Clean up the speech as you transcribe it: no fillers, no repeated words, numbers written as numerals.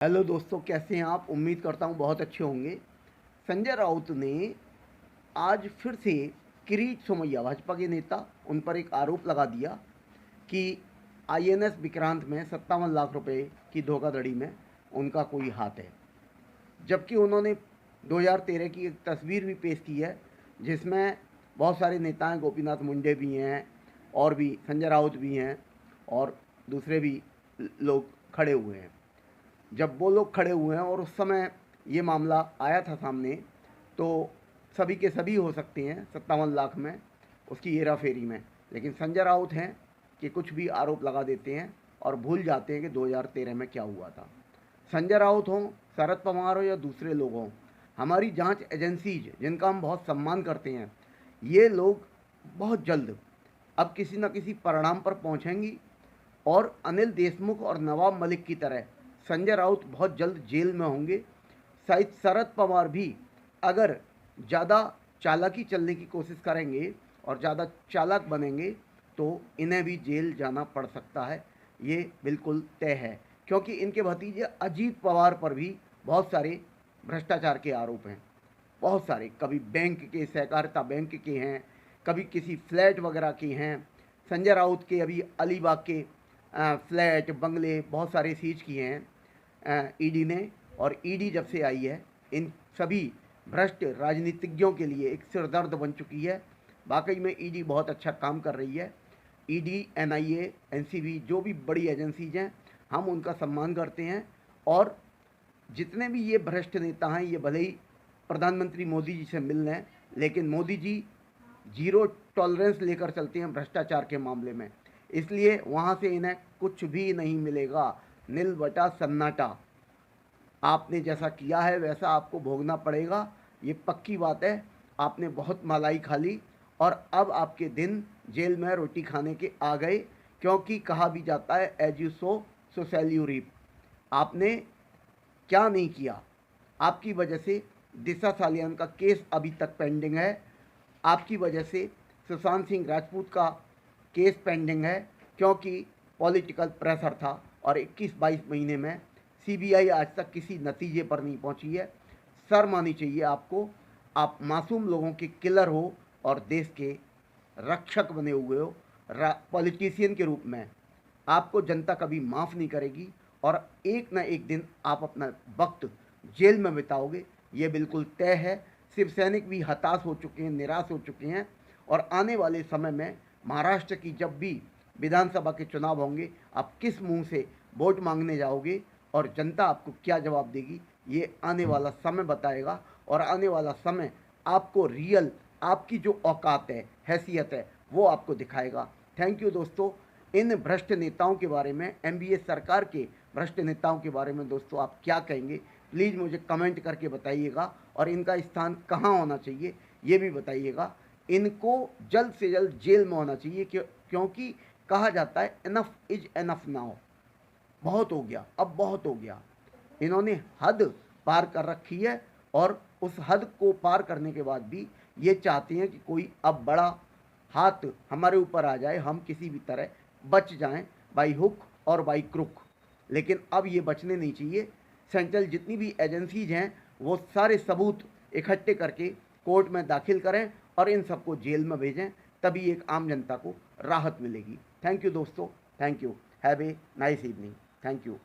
Hello दोस्तों, कैसे हैं आप? उम्मीद करता हूँ बहुत अच्छे होंगे। संजय राउत ने आज फिर से किरीट सोमैया, भाजपा के नेता, उन पर एक आरोप लगा दिया कि आईएनएस विक्रांत में 57 लाख रुपए की धोखाधड़ी में उनका कोई हाथ है। जबकि उन्होंने 2013 की एक तस्वीर भी पेश की है जिसमें बहुत सारे नेता हैं, गोपीनाथ मुंडे भी हैं और भी संजय राउत भी हैं और दूसरे भी लोग खड़े हुए हैं। जब वो लोग खड़े हुए हैं और उस समय ये मामला आया था सामने, तो सभी के सभी हो सकते हैं 57 लाख में उसकी हेरा फेरी में। लेकिन संजय राउत हैं कि कुछ भी आरोप लगा देते हैं और भूल जाते हैं कि 2013 में क्या हुआ था। संजय राउत हों, शरद पवार हो या दूसरे लोग हों, हमारी जांच एजेंसीज जिनका हम बहुत सम्मान करते हैं, ये लोग बहुत जल्द अब किसी न किसी परिणाम पर पहुंचेंगी और अनिल देशमुख और नवाब मलिक की तरह संजय राउत बहुत जल्द जेल में होंगे। शायद शरद पवार भी अगर ज़्यादा चालाकी चलने की कोशिश करेंगे और ज़्यादा चालाक बनेंगे तो इन्हें भी जेल जाना पड़ सकता है। ये बिल्कुल तय है, क्योंकि इनके भतीजे अजीत पवार पर भी बहुत सारे भ्रष्टाचार के आरोप हैं। बहुत सारे, कभी बैंक के, सहकारिता बैंक के हैं, कभी किसी फ्लैट वगैरह के हैं। संजय राउत के अभी अलीबाग के फ्लैट, बंगले बहुत सारे सीज किए हैं ईडी ने। और ईडी जब से आई है, इन सभी भ्रष्ट राजनीतिज्ञों के लिए एक सिरदर्द बन चुकी है। वाकई में ईडी बहुत अच्छा काम कर रही है। ईडी, एनआईए, एनसीबी, जो भी बड़ी एजेंसीज हैं, हम उनका सम्मान करते हैं। और जितने भी ये भ्रष्ट नेता हैं, ये भले ही प्रधानमंत्री मोदी जी से मिल लें, लेकिन मोदी जी जीरो टॉलरेंस लेकर चलते हैं भ्रष्टाचार के मामले में। इसलिए वहाँ से इन्हें कुछ भी नहीं मिलेगा। नील बटा सन्नाटा। आपने जैसा किया है वैसा आपको भोगना पड़ेगा, ये पक्की बात है। आपने बहुत मलाई खा ली और अब आपके दिन जेल में रोटी खाने के आ गए, क्योंकि कहा भी जाता है as you sow so shall you reap. आपने क्या नहीं किया। आपकी वजह से दिशा सालियान का केस अभी तक पेंडिंग है। आपकी वजह से सुशांत सिंह राजपूत का केस पेंडिंग है, क्योंकि पॉलिटिकल प्रेशर था और 21-22 महीने में सीबीआई आज तक किसी नतीजे पर नहीं पहुंची है। शर्म आनी चाहिए आपको। आप मासूम लोगों के किलर हो और देश के रक्षक बने हुए हो पॉलिटिशियन के रूप में। आपको जनता कभी माफ़ नहीं करेगी और एक ना एक दिन आप अपना वक्त जेल में बिताओगे, ये बिल्कुल तय है। शिवसैनिक भी हताश हो चुके हैं, निराश हो चुके हैं। और आने वाले समय में महाराष्ट्र की जब भी विधानसभा के चुनाव होंगे, आप किस मुंह से वोट मांगने जाओगे और जनता आपको क्या जवाब देगी, ये आने वाला समय बताएगा। और आने वाला समय आपको रियल, आपकी जो औकात है, हैसियत है, वो आपको दिखाएगा। थैंक यू दोस्तों। इन भ्रष्ट नेताओं के बारे में, एनडीए सरकार के भ्रष्ट नेताओं के बारे में दोस्तों आप क्या कहेंगे, प्लीज़ मुझे कमेंट करके बताइएगा। और इनका स्थान कहाँ होना चाहिए ये भी बताइएगा। इनको जल्द से जल्द जेल में होना चाहिए, क्योंकि कहा जाता है इनफ इज एनफ नाउ। बहुत हो गया, अब बहुत हो गया। इन्होंने हद पार कर रखी है और उस हद को पार करने के बाद भी ये चाहते हैं कि कोई अब बड़ा हाथ हमारे ऊपर आ जाए, हम किसी भी तरह बच जाएं, बाई हुक और बाई क्रुक। लेकिन अब ये बचने नहीं चाहिए। सेंट्रल जितनी भी एजेंसीज हैं, वो सारे सबूत इकट्ठे करके कोर्ट में दाखिल करें और इन सबको जेल में भेजें, तभी एक आम जनता को राहत मिलेगी। थैंक यू दोस्तों, thank you. Have a nice evening. Thank you.